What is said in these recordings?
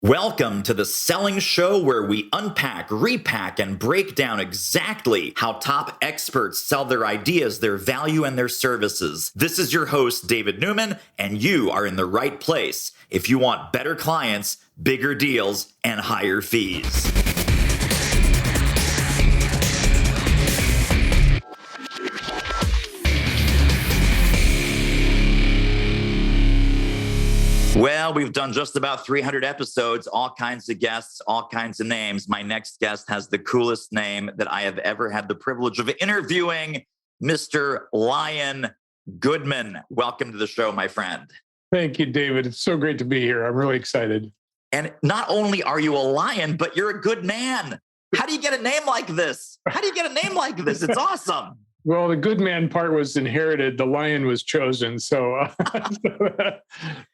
Welcome to the Selling Show, where we unpack, repack, and break down exactly how top experts sell their ideas, their value, and their services. This is your host, David Newman, and you are in the right place if you want better clients, bigger deals, and higher fees. Well, we've done just about 300 episodes, all kinds of guests, all kinds of names. My next guest has the coolest name that I have ever had the privilege of interviewing, Mr. Lyon Goodman. Welcome to the show, my friend. Thank you, David. It's so great to be here. I'm really excited. And not only are you a lion, but you're a good man. How do you get a name like this? It's awesome. Well, the good man part was inherited. The lion was chosen. So,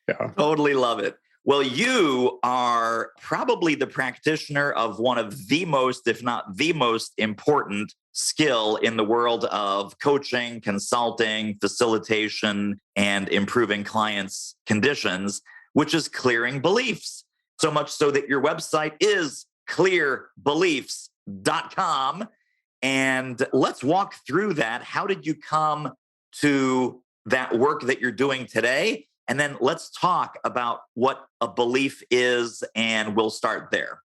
yeah. Totally love it. Well, you are probably the practitioner of one of the most, if not the most important skill in the world of coaching, consulting, facilitation, and improving clients' conditions, which is clearing beliefs. So much so that your website is clearbeliefs.com. And let's walk through that. How did you come to that work that you're doing today? And then let's talk about what a belief is, and we'll start there.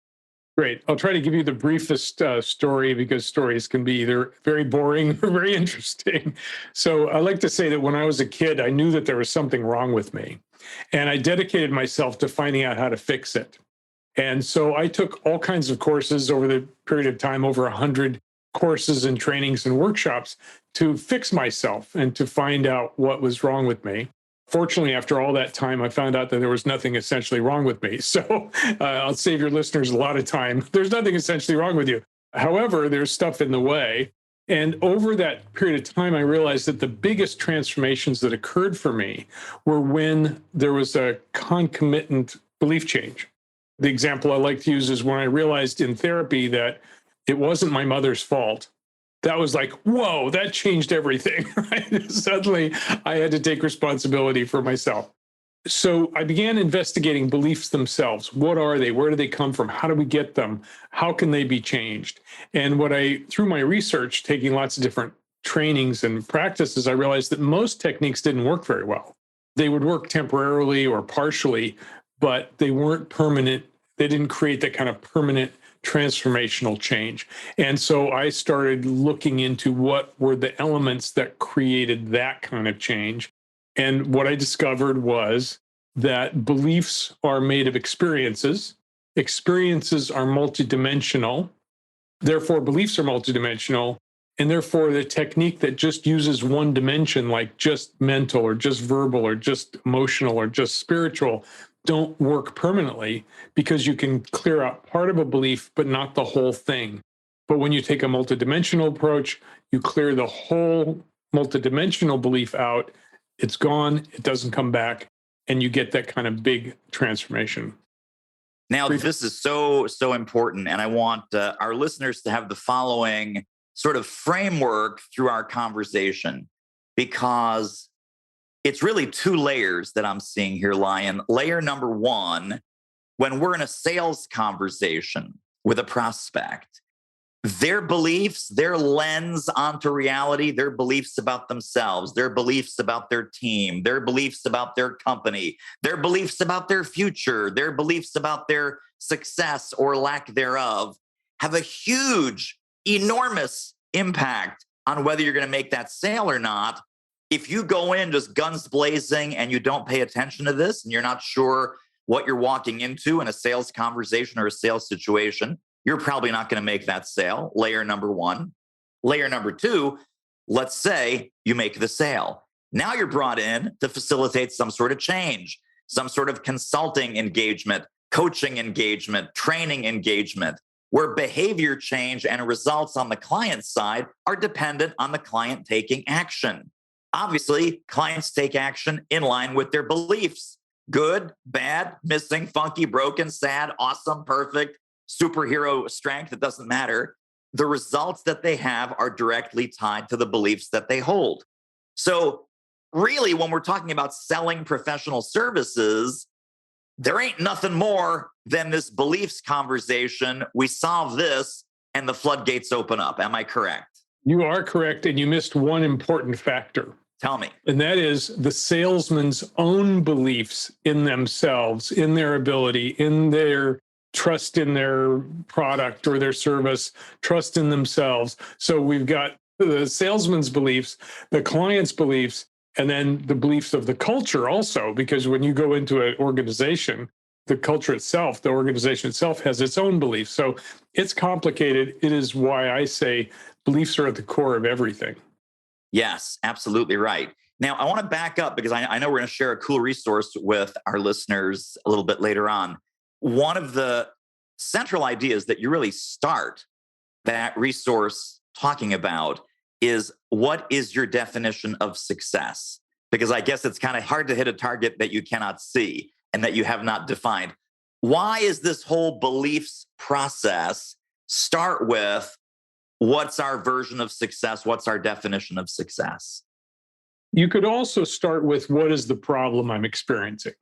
Great. I'll try to give you the briefest story, because stories can be either very boring or very interesting. So I like to say that when I was a kid, I knew that there was something wrong with me, and I dedicated myself to finding out how to fix it. And so I took all kinds of courses over the period of time, over 100 courses and trainings and workshops to fix myself and to find out what was wrong with me. Fortunately, after all that time, I found out that there was nothing essentially wrong with me. So I'll save your listeners a lot of time. There's nothing essentially wrong with you. However, there's stuff in the way. And over that period of time, I realized that the biggest transformations that occurred for me were when there was a concomitant belief change. The example I like to use is when I realized in therapy that it wasn't my mother's fault. That was like, whoa, that changed everything. Right? Suddenly, I had to take responsibility for myself. So I began investigating beliefs themselves. What are they? Where do they come from? How do we get them? How can they be changed? And through my research, taking lots of different trainings and practices, I realized that most techniques didn't work very well. They would work temporarily or partially, but they weren't permanent. They didn't create that kind of permanent transformational change. And so I started looking into what were the elements that created that kind of change. And what I discovered was that beliefs are made of experiences. Experiences are multidimensional. Therefore, beliefs are multidimensional. And therefore, the technique that just uses one dimension, like just mental or just verbal or just emotional or just spiritual, don't work permanently, because you can clear out part of a belief, but not the whole thing. But when you take a multidimensional approach, you clear the whole multidimensional belief out. It's gone. It doesn't come back. And you get that kind of big transformation. Now, this is so important. And I want our listeners to have the following sort of framework through our conversation, because it's really two layers that I'm seeing here, Lyon. Layer number one, when we're in a sales conversation with a prospect, their beliefs, their lens onto reality, their beliefs about themselves, their beliefs about their team, their beliefs about their company, their beliefs about their future, their beliefs about their success or lack thereof, have a huge, enormous impact on whether you're going to make that sale or not. If you go in just guns blazing and you don't pay attention to this, and you're not sure what you're walking into in a sales conversation or a sales situation, you're probably not going to make that sale. Layer number one. Layer number two, let's say you make the sale. Now you're brought in to facilitate some sort of change, some sort of consulting engagement, coaching engagement, training engagement, where behavior change and results on the client side are dependent on the client taking action. Obviously, clients take action in line with their beliefs. Good, bad, missing, funky, broken, sad, awesome, perfect, superhero strength, it doesn't matter. The results that they have are directly tied to the beliefs that they hold. So really, when we're talking about selling professional services, there ain't nothing more than this beliefs conversation. We solve this and the floodgates open up. Am I correct? You are correct. And you missed one important factor. Tell me. And that is the salesman's own beliefs in themselves, in their ability, in their trust in their product or their service, trust in themselves. So we've got the salesman's beliefs, the client's beliefs, and then the beliefs of the culture also, because when you go into an organization, the culture itself, the organization itself has its own beliefs. So it's complicated. It is why I say beliefs are at the core of everything. Yes, absolutely right. Now, I want to back up because I know we're going to share a cool resource with our listeners a little bit later on. One of the central ideas that you really start that resource talking about is, what is your definition of success? Because I guess it's kind of hard to hit a target that you cannot see and that you have not defined. Why is this whole beliefs process start with, what's our version of success? What's our definition of success? You could also start with, what is the problem I'm experiencing?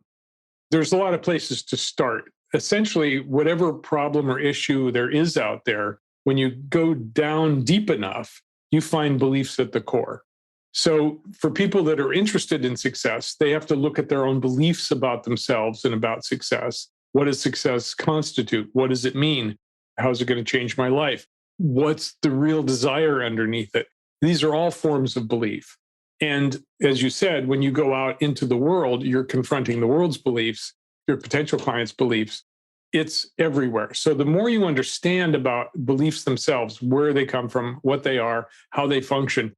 There's a lot of places to start. Essentially, whatever problem or issue there is out there, when you go down deep enough, you find beliefs at the core. So for people that are interested in success, they have to look at their own beliefs about themselves and about success. What does success constitute? What does it mean? How is it going to change my life? What's the real desire underneath it? These are all forms of belief. And as you said, when you go out into the world, you're confronting the world's beliefs, your potential clients' beliefs. It's everywhere. So the more you understand about beliefs themselves, where they come from, what they are, how they function,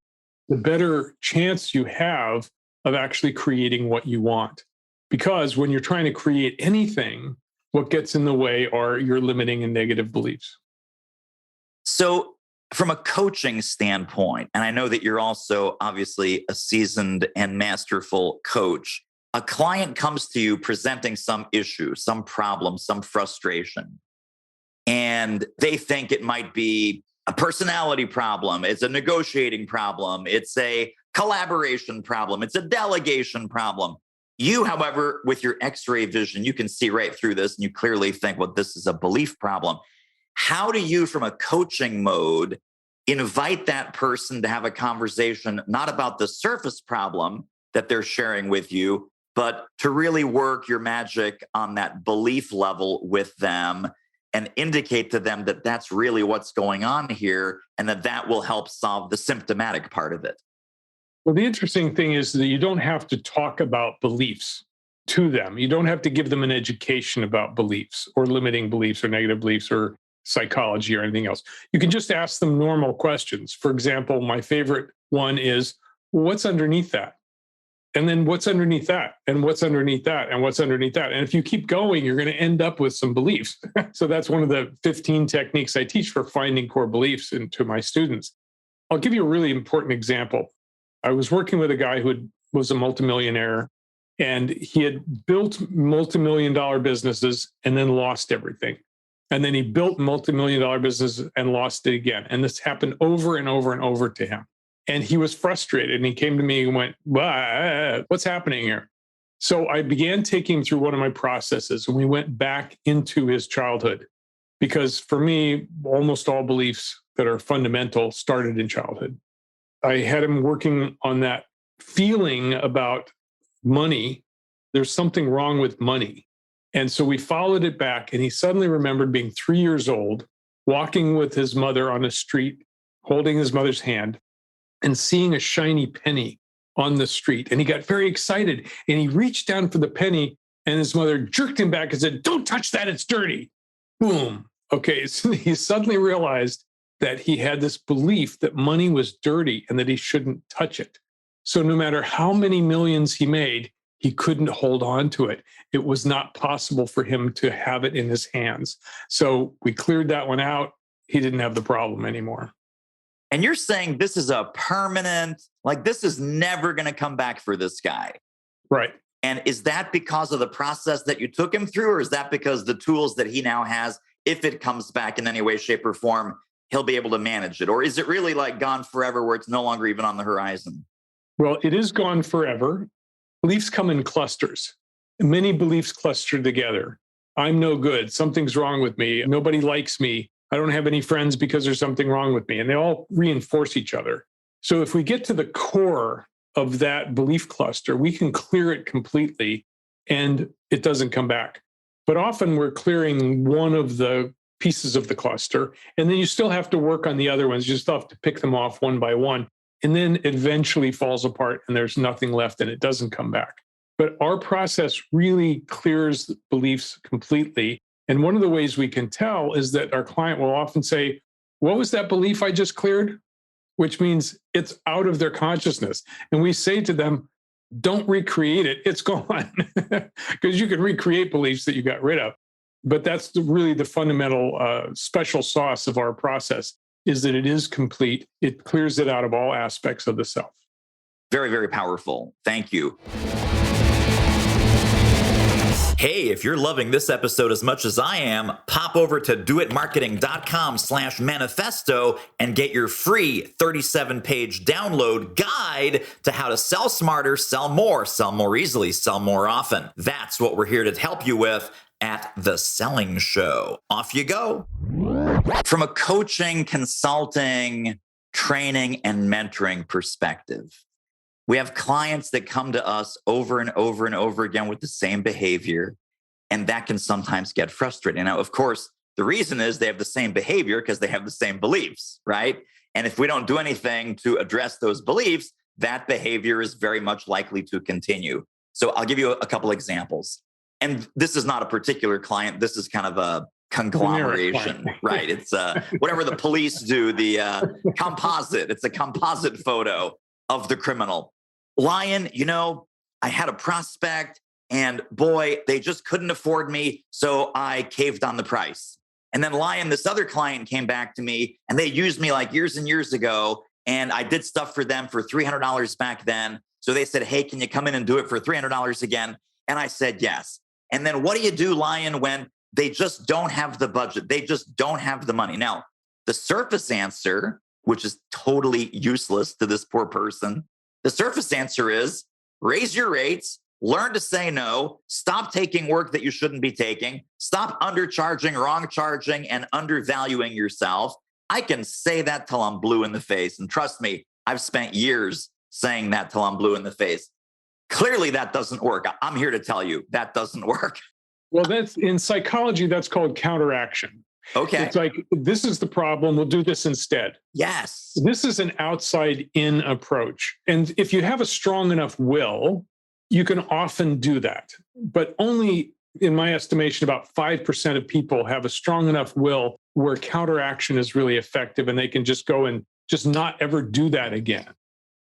the better chance you have of actually creating what you want. Because when you're trying to create anything, what gets in the way are your limiting and negative beliefs. So from a coaching standpoint, and I know that you're also obviously a seasoned and masterful coach, a client comes to you presenting some issue, some problem, some frustration, and they think it might be a personality problem, it's a negotiating problem, it's a collaboration problem, it's a delegation problem. You, however, with your X-ray vision, you can see right through this and you clearly think, well, this is a belief problem. How do you, from a coaching mode, invite that person to have a conversation, not about the surface problem that they're sharing with you, but to really work your magic on that belief level with them and indicate to them that that's really what's going on here and that that will help solve the symptomatic part of it? Well, the interesting thing is that you don't have to talk about beliefs to them. You don't have to give them an education about beliefs or limiting beliefs or negative beliefs or psychology or anything else. You can just ask them normal questions. For example, my favorite one is, what's underneath that? And then what's underneath that? And what's underneath that? And what's underneath that? And if you keep going, you're going to end up with some beliefs. So that's one of the 15 techniques I teach for finding core beliefs to my students. I'll give you a really important example. I was working with a guy who was a multimillionaire, and he had built multimillion-dollar businesses and then lost everything. And then he built multimillion-dollar business and lost it again. And this happened over and over and over to him. And he was frustrated. And he came to me and went, what's happening here? So I began taking him through one of my processes, and we went back into his childhood. Because for me, almost all beliefs that are fundamental started in childhood. I had him working on that feeling about money. There's something wrong with money. And so we followed it back, and he suddenly remembered being 3 years old, walking with his mother on a street, holding his mother's hand, and seeing a shiny penny on the street. And he got very excited, and he reached down for the penny, and his mother jerked him back and said, "Don't touch that, it's dirty." Boom. Okay, so he suddenly realized that he had this belief that money was dirty and that he shouldn't touch it. So no matter how many millions he made, he couldn't hold on to it. It was not possible for him to have it in his hands. So we cleared that one out. He didn't have the problem anymore. And you're saying this is a permanent, like this is never going to come back for this guy. Right. And is that because of the process that you took him through, or is that because the tools that he now has, if it comes back in any way, shape, or form, he'll be able to manage it? Or is it really like gone forever where it's no longer even on the horizon? Well, it is gone forever. Beliefs come in clusters. many beliefs clustered together. I'm no good. Something's wrong with me. Nobody likes me. I don't have any friends because there's something wrong with me. And they all reinforce each other. So if we get to the core of that belief cluster, we can clear it completely and it doesn't come back. But often we're clearing one of the pieces of the cluster, and then you still have to work on the other ones. You still have to pick them off one by one. And then it eventually falls apart and there's nothing left and it doesn't come back. But our process really clears beliefs completely. And one of the ways we can tell is that our client will often say, "What was that belief I just cleared?" Which means it's out of their consciousness. And we say to them, don't recreate it. It's gone. Because you can recreate beliefs that you got rid of. But that's really the fundamental special sauce of our process, is that it is complete. It clears it out of all aspects of the self. Very, very powerful. Thank you. Hey, if you're loving this episode as much as I am, pop over to doitmarketing.com/manifesto and get your free 37-page download guide to how to sell smarter, sell more easily, sell more often. That's what we're here to help you with at The Selling Show. Off you go. From a coaching, consulting, training, and mentoring perspective, we have clients that come to us over and over and over again with the same behavior, and that can sometimes get frustrating. Now, of course, the reason is they have the same behavior because they have the same beliefs, right? And if we don't do anything to address those beliefs, that behavior is very much likely to continue. So I'll give you a couple examples. And this is not a particular client. This is kind of a conglomeration, right? It's whatever the police do, the composite. It's a composite photo of the criminal. Lyon, I had a prospect and boy, they just couldn't afford me. So I caved on the price. And then Lyon, this other client came back to me and they used me like years and years ago. And I did stuff for them for $300 back then. So they said, "Hey, can you come in and do it for $300 again?" And I said, yes. And then what do you do, Lyon, when they just don't have the budget? They just don't have the money. Now, the surface answer, which is totally useless to this poor person, the surface answer is raise your rates, learn to say no, stop taking work that you shouldn't be taking, stop undercharging, wrong charging, and undervaluing yourself. I can say that till I'm blue in the face. And trust me, I've spent years saying that till I'm blue in the face. Clearly, that doesn't work. I'm here to tell you that doesn't work. Well, that's in psychology, that's called counteraction. Okay. It's like, this is the problem. We'll do this instead. Yes. This is an outside-in approach. And if you have a strong enough will, you can often do that. But only, in my estimation, about 5% of people have a strong enough will where counteraction is really effective and they can just go and just not ever do that again.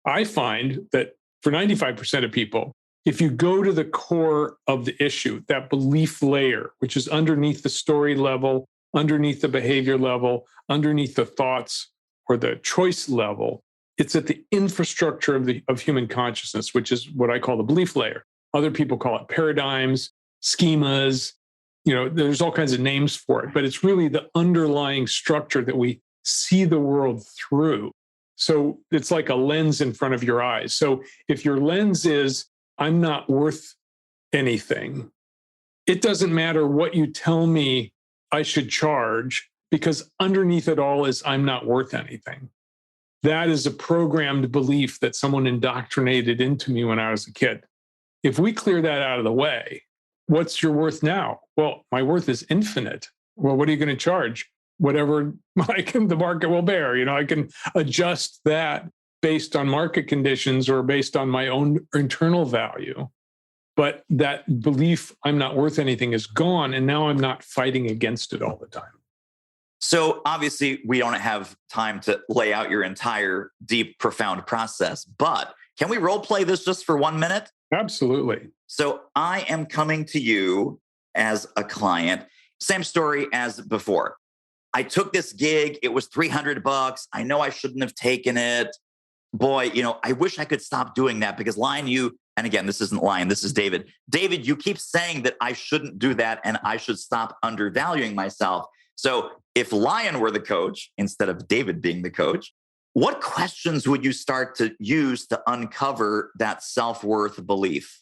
I find that for 95% of people, if you go to the core of the issue, that belief layer, which is underneath the story level, underneath the behavior level, underneath the thoughts or the choice level, it's at the infrastructure of human consciousness, which is what I call the belief layer. Other people call it paradigms, schemas. There's all kinds of names for it, but it's really the underlying structure that we see the world through. So it's like a lens in front of your eyes. So if your lens is, I'm not worth anything, it doesn't matter what you tell me I should charge, because underneath it all is, I'm not worth anything. That is a programmed belief that someone indoctrinated into me when I was a kid. If we clear that out of the way, what's your worth now? Well, my worth is infinite. Well, what are you going to charge? Whatever the market will bear. I can adjust that based on market conditions or based on my own internal value. But that belief, I'm not worth anything, is gone. And now I'm not fighting against it all the time. So obviously, we don't have time to lay out your entire deep, profound process, but can we role play this just for 1 minute? Absolutely. So I am coming to you as a client, same story as before. I took this gig. It was $300. I know I shouldn't have taken it. Boy, I wish I could stop doing that because Lyon, and again, this isn't Lyon, this is David. David, you keep saying that I shouldn't do that and I should stop undervaluing myself. So if Lyon were the coach, instead of David being the coach, what questions would you start to use to uncover that self-worth belief?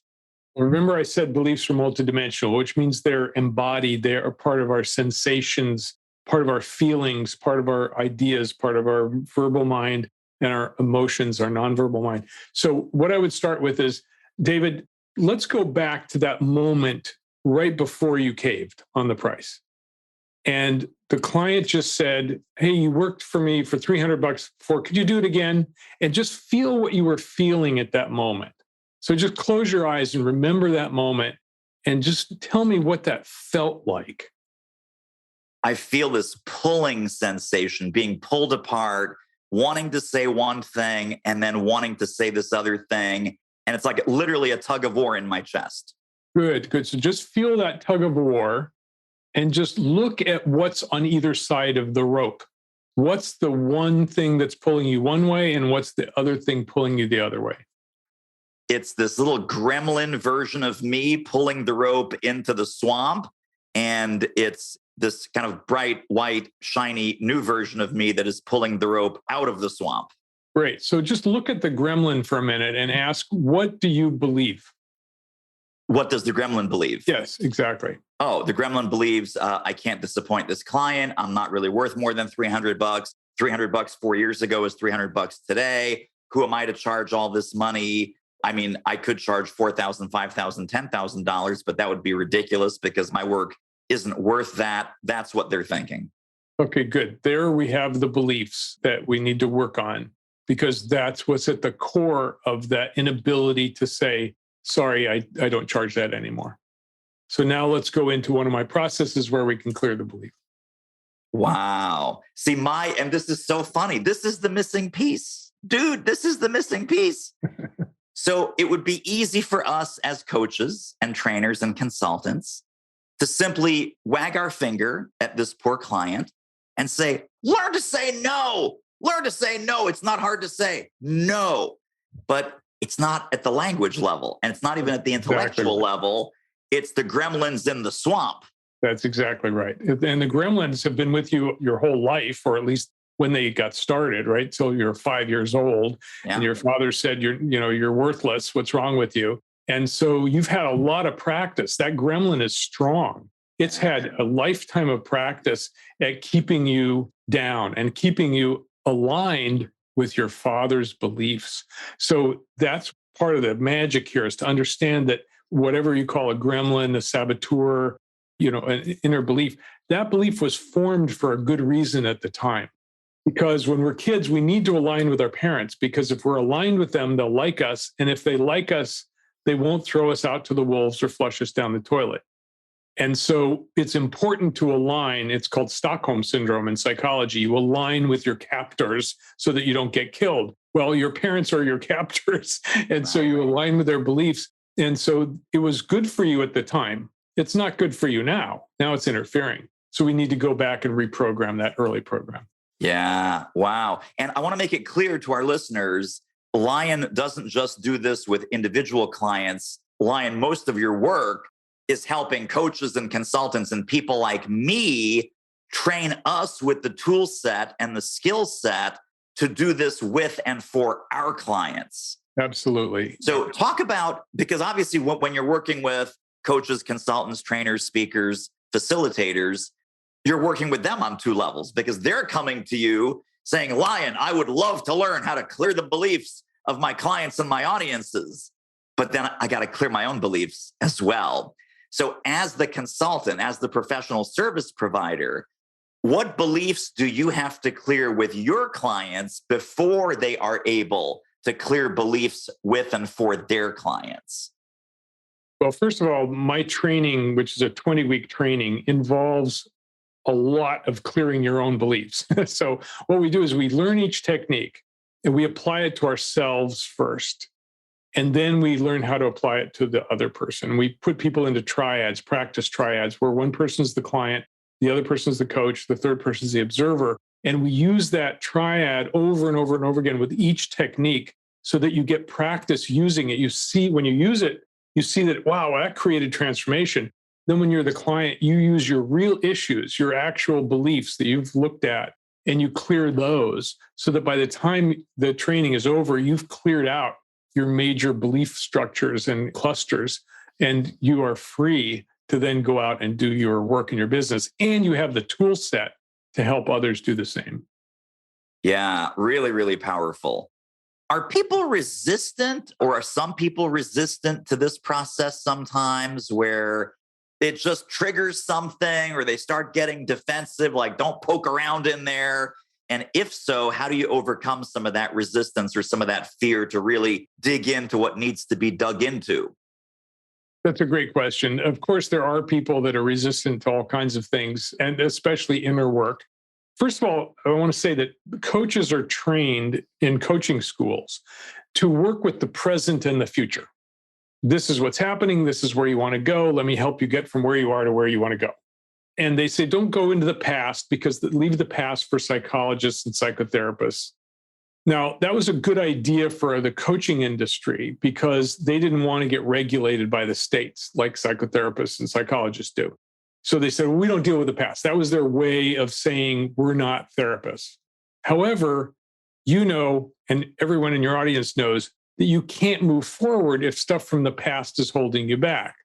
Remember, I said beliefs are multidimensional, which means they're embodied. They are part of our sensations, part of our feelings, part of our ideas, part of our verbal mind and our emotions, our nonverbal mind. So, what I would start with is, David, let's go back to that moment right before you caved on the price. And the client just said, "Hey, you worked for me for $300 before. Could you do it again?" And just feel what you were feeling at that moment. So just close your eyes and remember that moment and just tell me what that felt like. I feel this pulling sensation, being pulled apart, wanting to say one thing and then wanting to say this other thing. And it's like literally a tug of war in my chest. Good, good. So just feel that tug of war and just look at what's on either side of the rope. What's the one thing that's pulling you one way and what's the other thing pulling you the other way? It's this little gremlin version of me pulling the rope into the swamp. And it's this kind of bright, white, shiny new version of me that is pulling the rope out of the swamp. Great. So just look at the gremlin for a minute and ask, what do you believe? What does the gremlin believe? Yes, exactly. Oh, the gremlin believes I can't disappoint this client. I'm not really worth more than $300. $300 4 years ago is $300 today. Who am I to charge all this money? I mean, I could charge $4,000, $5,000, $10,000, but that would be ridiculous because my work isn't worth that. That's what they're thinking. Okay, good. There we have the beliefs that we need to work on because that's what's at the core of that inability to say, sorry, I don't charge that anymore. So now let's go into one of my processes where we can clear the belief. Wow. See, and this is so funny. This is the missing piece. Dude, this is the missing piece. So it would be easy for us as coaches and trainers and consultants to simply wag our finger at this poor client and say, learn to say no. Learn to say no. It's not hard to say no. But it's not at the language level, and it's not even at the intellectual level. It's the gremlins in the swamp. That's exactly right. And the gremlins have been with you your whole life, or at least when they got started, right? Till you're 5 years old, and your father said, you're worthless. What's wrong with you? And so you've had a lot of practice. That gremlin is strong. It's had a lifetime of practice at keeping you down and keeping you aligned with your father's beliefs. So that's part of the magic here, is to understand that whatever you call a gremlin, a saboteur, an inner belief, that belief was formed for a good reason at the time. Because when we're kids, we need to align with our parents, because if we're aligned with them, they'll like us. And if they like us, they won't throw us out to the wolves or flush us down the toilet. And so it's important to align. It's called Stockholm Syndrome in psychology. You align with your captors so that you don't get killed. Well, your parents are your captors. And so you align with their beliefs. And so it was good for you at the time. It's not good for you now. Now it's interfering. So we need to go back and reprogram that early program. Yeah. Wow. And I want to make it clear to our listeners, Lyon doesn't just do this with individual clients. Lyon, most of your work is helping coaches and consultants and people like me train us with the tool set and the skill set to do this with and for our clients. Absolutely. So talk about, because obviously when you're working with coaches, consultants, trainers, speakers, facilitators, you're working with them on two levels, because they're coming to you saying, Lyon, I would love to learn how to clear the beliefs of my clients and my audiences, but then I got to clear my own beliefs as well. So as the consultant, as the professional service provider, what beliefs do you have to clear with your clients before they are able to clear beliefs with and for their clients? Well, first of all, my training, which is a 20-week training, involves a lot of clearing your own beliefs. So what we do is we learn each technique and we apply it to ourselves first. And then we learn how to apply it to the other person. We put people into triads, practice triads, where one person is the client, the other person is the coach, the third person is the observer. And we use that triad over and over and over again with each technique so that you get practice using it. You see, when you use it, you see that, wow, that created transformation. Then when you're the client, you use your real issues, your actual beliefs that you've looked at, and you clear those so that by the time the training is over, you've cleared out your major belief structures and clusters And you are free to then go out and do your work in your business. And you have the tool set to help others do the same. Yeah, really, really powerful. Are people resistant, or are some people resistant to this process sometimes, where it just triggers something or they start getting defensive, like don't poke around in there? And if so, how do you overcome some of that resistance or some of that fear to really dig into what needs to be dug into? That's a great question. Of course, there are people that are resistant to all kinds of things, and especially inner work. First of all, I want to say that coaches are trained in coaching schools to work with the present and the future. This is what's happening. This is where you want to go. Let me help you get from where you are to where you want to go. And they say, don't go into the past, because leave the past for psychologists and psychotherapists. Now, that was a good idea for the coaching industry because they didn't want to get regulated by the states like psychotherapists and psychologists do. So they said, well, we don't deal with the past. That was their way of saying we're not therapists. However, you know, and everyone in your audience knows that you can't move forward if stuff from the past is holding you back.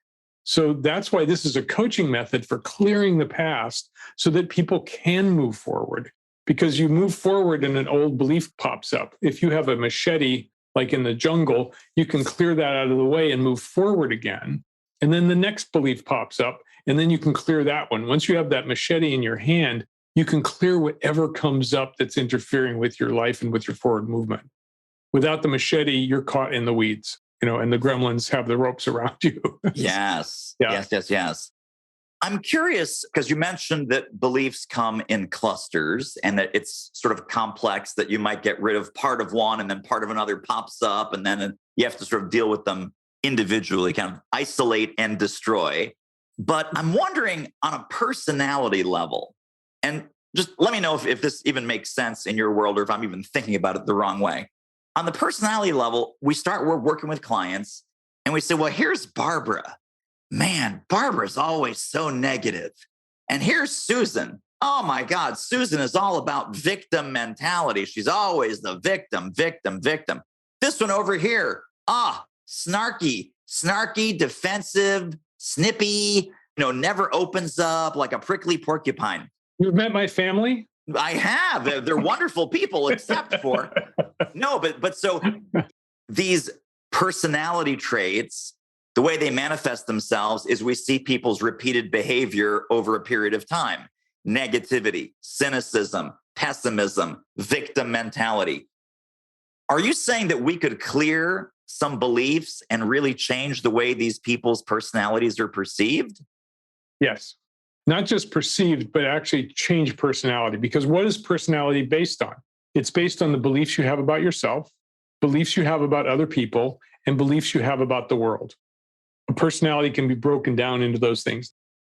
So that's why this is a coaching method for clearing the past so that people can move forward. Because you move forward and an old belief pops up. If you have a machete, like in the jungle, you can clear that out of the way and move forward again. And then the next belief pops up, and then you can clear that one. Once you have that machete in your hand, you can clear whatever comes up that's interfering with your life and with your forward movement. Without the machete, you're caught in the weeds, and the gremlins have the ropes around you. Yes. Yeah. Yes. I'm curious, because you mentioned that beliefs come in clusters and that it's sort of complex, that you might get rid of part of one and then part of another pops up, and then you have to sort of deal with them individually, kind of isolate and destroy. But I'm wondering, on a personality level, and just let me know if this even makes sense in your world or if I'm even thinking about it the wrong way. On the personality level, we're working with clients and we say, well, here's Barbara. Man, Barbara's always so negative. And here's Susan. Oh my God, Susan is all about victim mentality. She's always the victim. This one over here, snarky, defensive, snippy, never opens up, like a prickly porcupine. You've met my family? I have. They're wonderful people, except for no, but so these personality traits, the way they manifest themselves is we see people's repeated behavior over a period of time. Negativity, cynicism, pessimism, victim mentality. Are you saying that we could clear some beliefs and really change the way these people's personalities are perceived? Yes. Not just perceived, but actually change personality. Because what is personality based on? It's based on the beliefs you have about yourself, beliefs you have about other people, and beliefs you have about the world. A personality can be broken down into those things.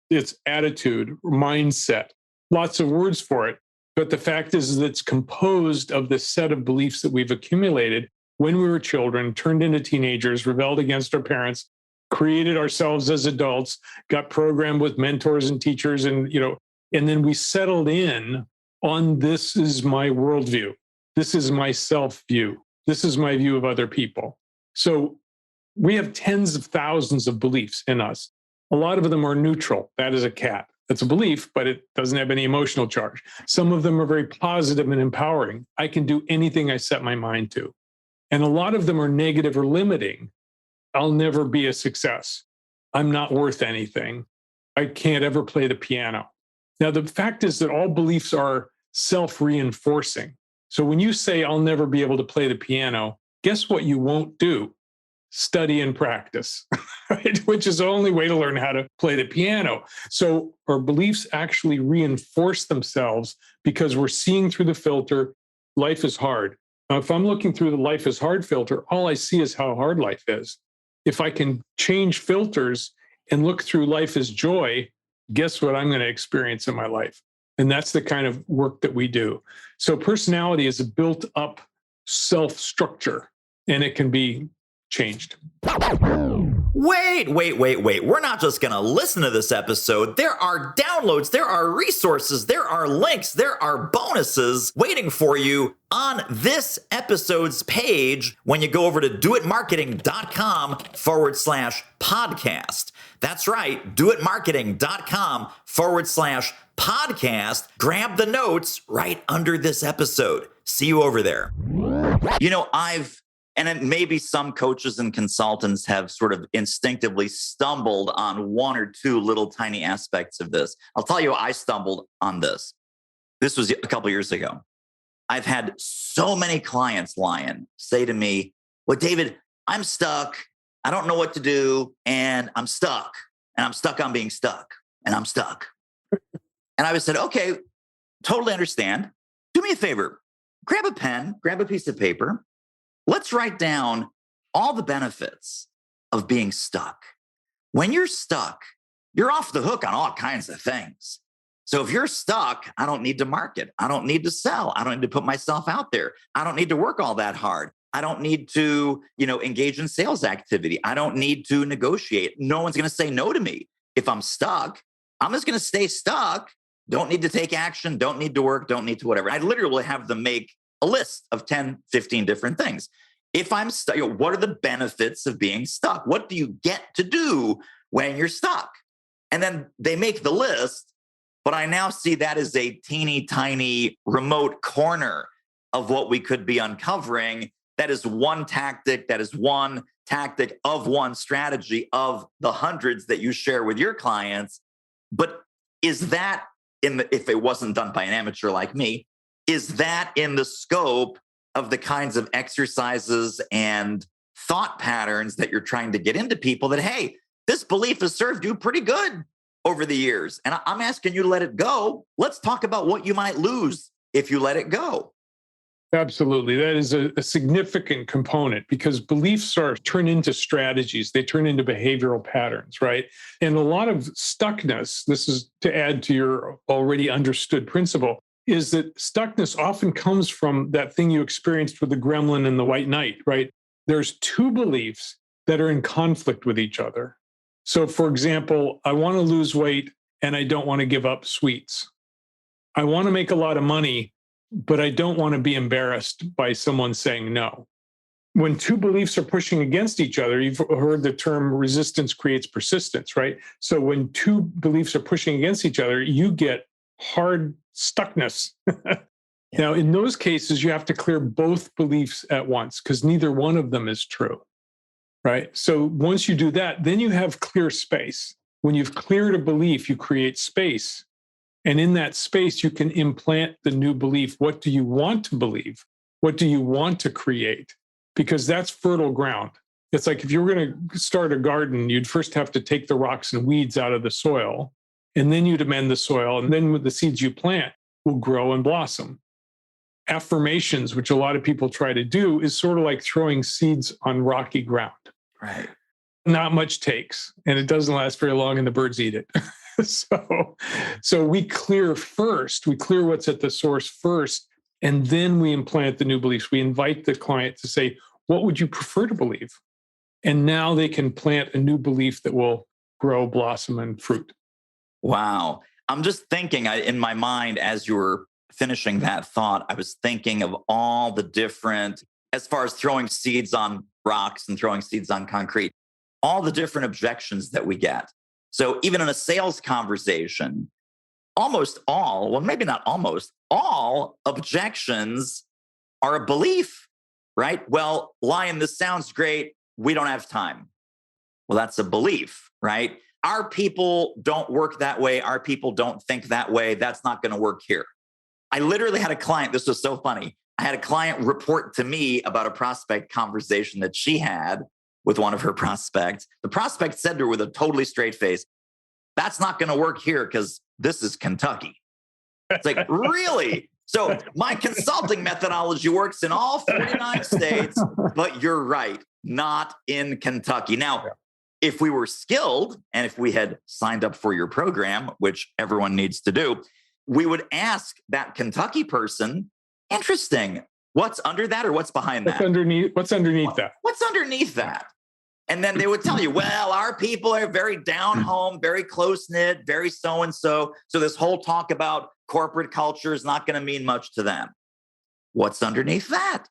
It's attitude, mindset, lots of words for it. But the fact is that it's composed of the set of beliefs that we've accumulated when we were children, turned into teenagers, rebelled against our parents, created ourselves as adults, got programmed with mentors and teachers, and then we settled in on, this is my worldview. This is my self view. This is my view of other people. So we have tens of thousands of beliefs in us. A lot of them are neutral. That is a cat. That's a belief, but it doesn't have any emotional charge. Some of them are very positive and empowering. I can do anything I set my mind to. And a lot of them are negative or limiting. I'll never be a success. I'm not worth anything. I can't ever play the piano. Now, the fact is that all beliefs are self-reinforcing. So when you say, I'll never be able to play the piano, guess what you won't do? Study and practice, right? Which is the only way to learn how to play the piano. So our beliefs actually reinforce themselves because we're seeing through the filter, life is hard. Now, if I'm looking through the life is hard filter, all I see is how hard life is. If I can change filters and look through life as joy, guess what I'm going to experience in my life? And that's the kind of work that we do. So personality is a built up self structure, and it can be changed. Wait. We're not just going to listen to this episode. There are downloads, there are resources, there are links, there are bonuses waiting for you on this episode's page when you go over to doitmarketing.com/podcast. That's right, doitmarketing.com/podcast. Grab the notes right under this episode. See you over there. And maybe some coaches and consultants have sort of instinctively stumbled on one or two little tiny aspects of this. I'll tell you, I stumbled on this. This was a couple years ago. I've had so many clients, Lyon, say to me, well, David, I'm stuck. I don't know what to do. And I'm stuck. And I'm stuck on being stuck. And I'm stuck. And I said, okay, totally understand. Do me a favor. Grab a pen, grab a piece of paper. Let's write down all the benefits of being stuck. When you're stuck, you're off the hook on all kinds of things. So if you're stuck, I don't need to market. I don't need to sell. I don't need to put myself out there. I don't need to work all that hard. I don't need to, engage in sales activity. I don't need to negotiate. No one's going to say no to me. If I'm stuck, I'm just going to stay stuck. Don't need to take action. Don't need to work. Don't need to whatever. I literally have them make a list of 10, 15 different things. If I'm stuck, what are the benefits of being stuck? What do you get to do when you're stuck? And then they make the list, but I now see that as a teeny tiny remote corner of what we could be uncovering. That is one tactic. That is one tactic of one strategy of the hundreds that you share with your clients. But is that if it wasn't done by an amateur like me, is that in the scope of the kinds of exercises and thought patterns that you're trying to get into people that, hey, this belief has served you pretty good over the years, and I'm asking you to let it go. Let's talk about what you might lose if you let it go. Absolutely. That is a significant component because beliefs turn into strategies. They turn into behavioral patterns, right? And a lot of stuckness, this is to add to your already understood principle, is that stuckness often comes from that thing you experienced with the gremlin and the white knight, right? There's two beliefs that are in conflict with each other. So for example, I want to lose weight and I don't want to give up sweets. I want to make a lot of money, but I don't want to be embarrassed by someone saying no. When two beliefs are pushing against each other, you've heard the term resistance creates persistence, right? So when two beliefs are pushing against each other, you get hard stuckness. Now, in those cases, you have to clear both beliefs at once because neither one of them is true, right? So once you do that, then you have clear space. When you've cleared a belief, you create space. And in that space, you can implant the new belief. What do you want to believe? What do you want to create? Because that's fertile ground. It's like if you were going to start a garden, you'd first have to take the rocks and weeds out of the soil. And then you'd amend the soil. And then with the seeds you plant will grow and blossom. Affirmations, which a lot of people try to do, is sort of like throwing seeds on rocky ground. Right. Not much takes, and it doesn't last very long, and the birds eat it. So we clear first. We clear what's at the source first, and then we implant the new beliefs. We invite the client to say, what would you prefer to believe? And now they can plant a new belief that will grow, blossom, and fruit. Wow. I'm just thinking in my mind as you were finishing that thought, I was thinking of all the different, as far as throwing seeds on rocks and throwing seeds on concrete, all the different objections that we get. So even in a sales conversation, almost all, well, maybe not almost, all objections are a belief, right? Well, Lyon, this sounds great. We don't have time. Well, that's a belief, right? Our people don't work that way. Our people don't think that way. That's not going to work here. I literally had a client, this was so funny. I had a client report to me about a prospect conversation that she had with one of her prospects. The prospect said to her with a totally straight face, that's not going to work here because this is Kentucky. It's like, really? So my consulting methodology works in all 49 states, but you're right, not in Kentucky. Now, if we were skilled and if we had signed up for your program, which everyone needs to do, we would ask that Kentucky person, interesting, what's under that or what's behind that? What's underneath that? What's underneath that? And then they would tell you, well, our people are very down home, very close knit, very so-and-so. So this whole talk about corporate culture is not going to mean much to them. What's underneath that?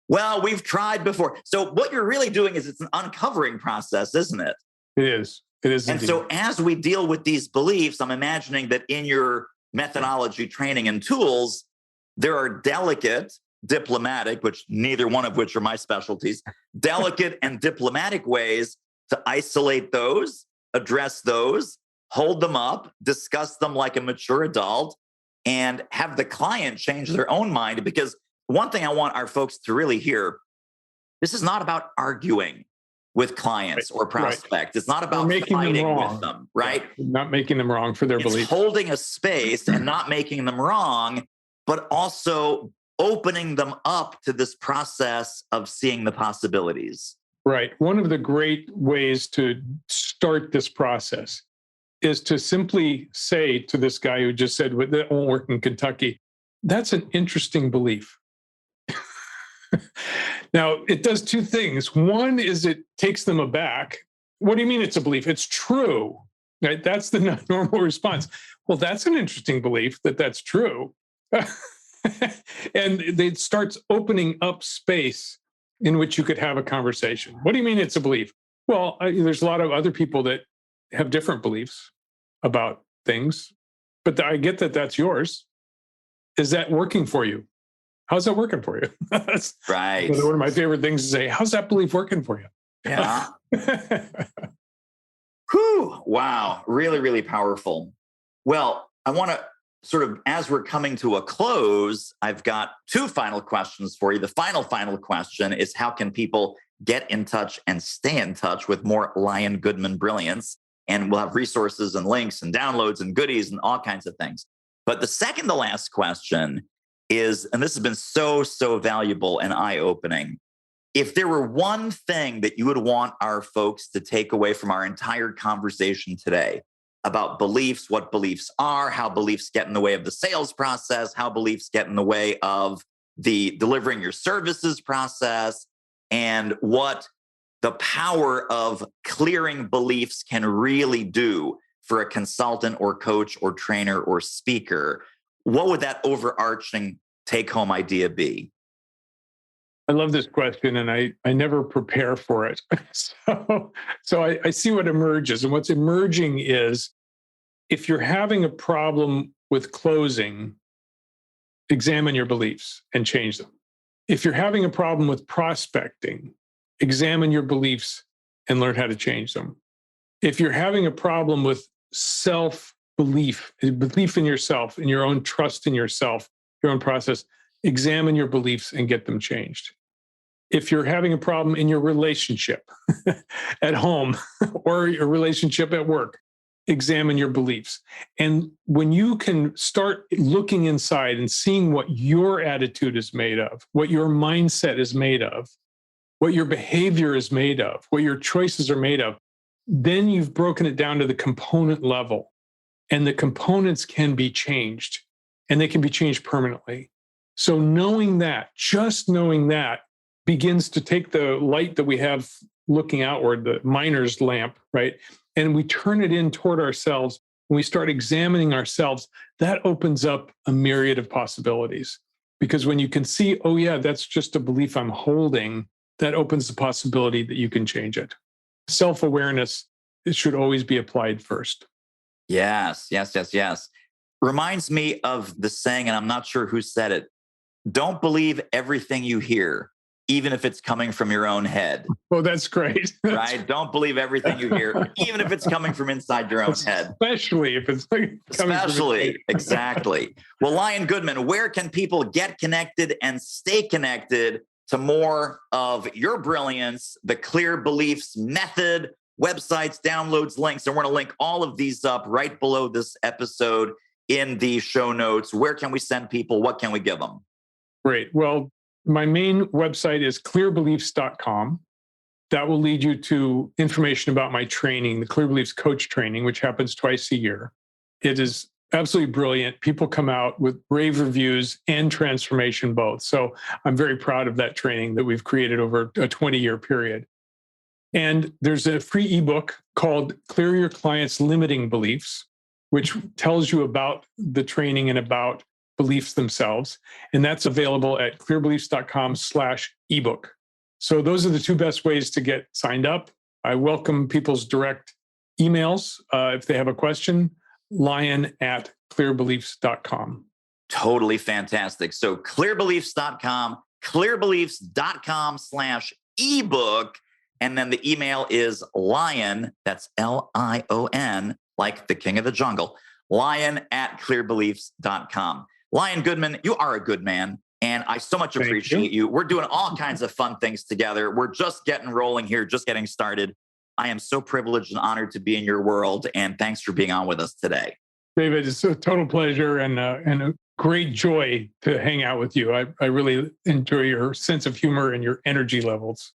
Well, we've tried before. So what you're really doing is it's an uncovering process, isn't it? It is. It is. And indeed. so as we deal with these beliefs, I'm imagining that in your methodology, training, and tools, there are delicate, diplomatic, which neither one of which are my specialties, delicate and diplomatic ways to isolate those, address those, hold them up, discuss them like a mature adult, and have the client change their own mind. Because one thing I want our folks to really hear, this is not about arguing with clients or prospects. Right. It's not about fighting with them, right? Yeah, not making them wrong for their beliefs. It's holding a space and not making them wrong, but also opening them up to this process of seeing the possibilities. Right. One of the great ways to start this process is to simply say to this guy who just said, well, that won't work in Kentucky, that's an interesting belief. Now, it does two things. One is it takes them aback. What do you mean it's a belief? It's true, right? That's the normal response. Well, that's an interesting belief that's true. And it starts opening up space in which you could have a conversation. What do you mean it's a belief? Well, there's a lot of other people that have different beliefs about things, but I get that that's yours. Is that working for you? How's that working for you? That's right. One of my favorite things to say. How's that belief working for you? Yeah. Whew. Wow. Really, really powerful. Well, I want to sort of, as we're coming to a close, I've got two final questions for you. The final question is, how can people get in touch and stay in touch with more Lyon Goodman brilliance? And we'll have resources and links and downloads and goodies and all kinds of things. But the second to last question is, and this has been so valuable and eye-opening, if there were one thing that you would want our folks to take away from our entire conversation today about beliefs, what beliefs are, how beliefs get in the way of the sales process, how beliefs get in the way of the delivering your services process, and what the power of clearing beliefs can really do for a consultant or coach or trainer or speaker, what would that overarching take-home idea be? I love this question, and I never prepare for it. So I see what emerges. And what's emerging is, if you're having a problem with closing, examine your beliefs and change them. If you're having a problem with prospecting, examine your beliefs and learn how to change them. If you're having a problem with self-belief, belief in yourself, in your own trust in yourself, your own process, examine your beliefs and get them changed. If you're having a problem in your relationship at home or your relationship at work, examine your beliefs. And when you can start looking inside and seeing what your attitude is made of, what your mindset is made of, what your behavior is made of, what your choices are made of, then you've broken it down to the component level. And the components can be changed, and they can be changed permanently. So knowing that, just knowing that, begins to take the light that we have looking outward, the miner's lamp, right? And we turn it in toward ourselves. When we start examining ourselves, that opens up a myriad of possibilities. Because when you can see, oh yeah, that's just a belief I'm holding, that opens the possibility that you can change it. Self-awareness, it should always be applied first. Yes. Reminds me of the saying, and I'm not sure who said it, don't believe everything you hear, even if it's coming from your own head. Oh, that's great. Right? Don't believe everything you hear, even if it's coming from inside your own head. Especially if it's coming Especially, exactly. Well, Lyon Goodman, where can people get connected and stay connected to more of your brilliance, the Clear Beliefs Method, websites, downloads, links? And we're going to link all of these up right below this episode in the show notes. Where can we send people? What can we give them? Great. Well, my main website is clearbeliefs.com. That will lead you to information about my training, the Clear Beliefs Coach Training, which happens twice a year. It is absolutely brilliant. People come out with rave reviews and transformation both. So I'm very proud of that training that we've created over a 20-year period. And there's a free ebook called Clear Your Clients' Limiting Beliefs, which tells you about the training and about beliefs themselves. And that's available at clearbeliefs.com/ebook. So those are the two best ways to get signed up. I welcome people's direct emails if they have a question, lion@clearbeliefs.com. Totally fantastic. So clearbeliefs.com, clearbeliefs.com/ebook. And then the email is Lyon, that's Lion, like the king of the jungle, lion@clearbeliefs.com. Lyon Goodman, you are a good man. And I so much appreciate you. We're doing all kinds of fun things together. We're just getting rolling here, just getting started. I am so privileged and honored to be in your world. And thanks for being on with us today. David, it's a total pleasure and a great joy to hang out with you. I really enjoy your sense of humor and your energy levels.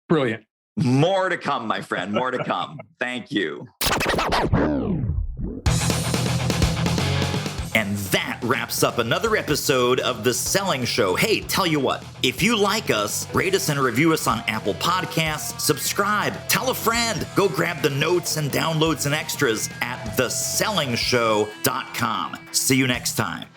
Brilliant. More to come, my friend. More to come. Thank you. And that wraps up another episode of The Selling Show. Hey, tell you what, if you like us, rate us and review us on Apple Podcasts, subscribe, tell a friend, go grab the notes and downloads and extras at thesellingshow.com. See you next time.